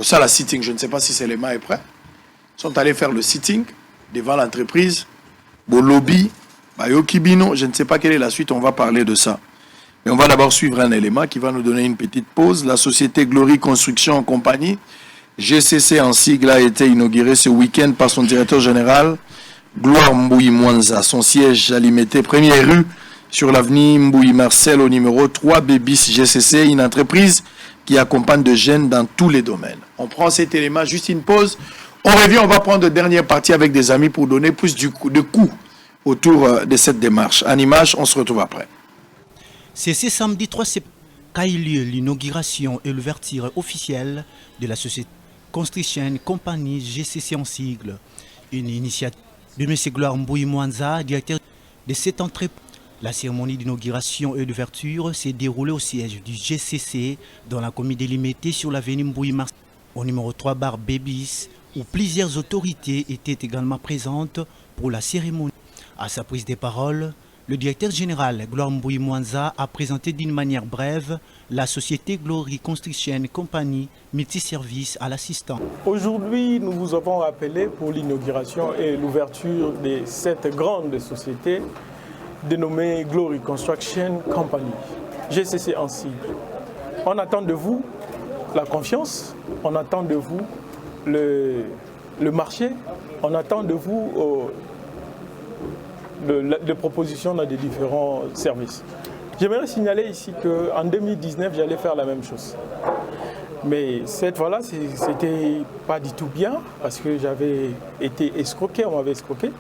ça la sitting, je ne sais pas si c'est les mains est prêt. Ils sont allés faire le sitting devant l'entreprise. Bon lobby, Bayokibino, je ne sais pas quelle est la suite, on va parler de ça. Mais on va d'abord suivre un élément qui va nous donner une petite pause. La société Glory Construction Compagnie, GCC en sigle, a été inaugurée ce week-end par son directeur général, Gloire Mbouyi Mwanza. Son siège à Limité, première rue, sur l'avenue Mbouyi Marcel au numéro 3 Bébis GCC, une entreprise qui accompagne de jeunes dans tous les domaines. On prend cet élément, juste une pause. On revient, on va prendre de dernière partie avec des amis pour donner plus de coups autour de cette démarche. En image, on se retrouve après. C'est ce samedi 3 septembre qu'a eu lieu l'inauguration et l'ouverture officielle de la société Construction Compagnie GCC en sigle. Une initiative de M. Gloire Mbouyi Mwanza, directeur de cette entreprise. La cérémonie d'inauguration et d'ouverture s'est déroulée au siège du GCC dans la commune délimitée sur l'avenue Mbouyi Marcel, au numéro 3 bar Bébis, où plusieurs autorités étaient également présentes pour la cérémonie. À sa prise de parole, le directeur général Gloire Mbouyi Mwanza a présenté d'une manière brève la société Glory Construction Company multiservice à l'assistant. Aujourd'hui, nous vous avons appelé pour l'inauguration et l'ouverture de cette grande société dénommée Glory Construction Company, GCC en sigle. On attend de vous la confiance, on attend de vous le marché, on attend de vous des propositions dans des différents services. J'aimerais signaler ici qu'en 2019, j'allais faire la même chose. Mais cette fois-là, c'était pas du tout bien parce que j'avais été escroqué, on m'avait escroqué.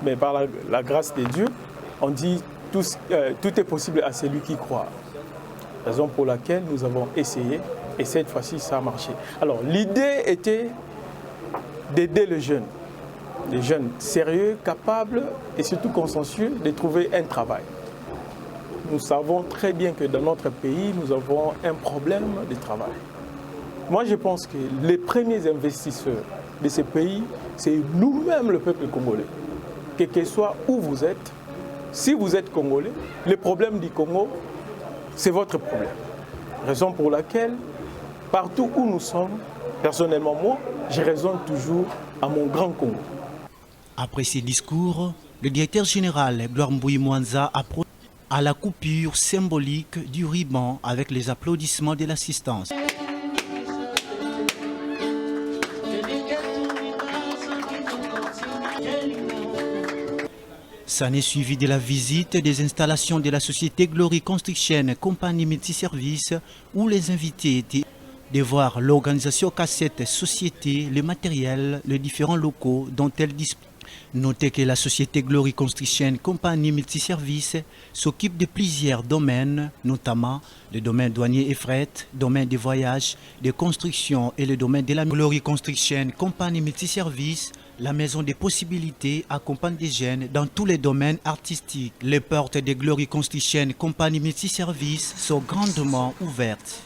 Mais par la grâce de Dieu, on dit tout est possible à celui qui croit. Raison pour laquelle nous avons essayé et cette fois-ci, ça a marché. Alors, l'idée était d'aider les jeunes sérieux, capables et surtout consciencieux de trouver un travail. Nous savons très bien que dans notre pays, nous avons un problème de travail. Moi, je pense que les premiers investisseurs de ce pays, c'est nous-mêmes, le peuple congolais. Quel que soit où vous êtes, si vous êtes congolais, le problème du Congo, c'est votre problème. Raison pour laquelle, partout où nous sommes, personnellement moi, je raisonne toujours à mon grand Congo. Après ces discours, le directeur général Gloire Mbouyi Mwanza a procédé à la coupure symbolique du ruban avec les applaudissements de l'assistance. Ça n'est suivi de la visite des installations de la société Glory Construction Company Multiservice où les invités étaient de voir l'organisation qu'a cette société, le matériel, les différents locaux dont elle dispose. Notez que la société Glory Construction Company Multiservice s'occupe de plusieurs domaines, notamment le domaine douanier et fret, domaine des voyages, des constructions et le domaine de la Glory Construction Company Multiservice. La maison des possibilités accompagne des jeunes dans tous les domaines artistiques. Les portes de Glory Construction Company Multiservice sont grandement ouvertes.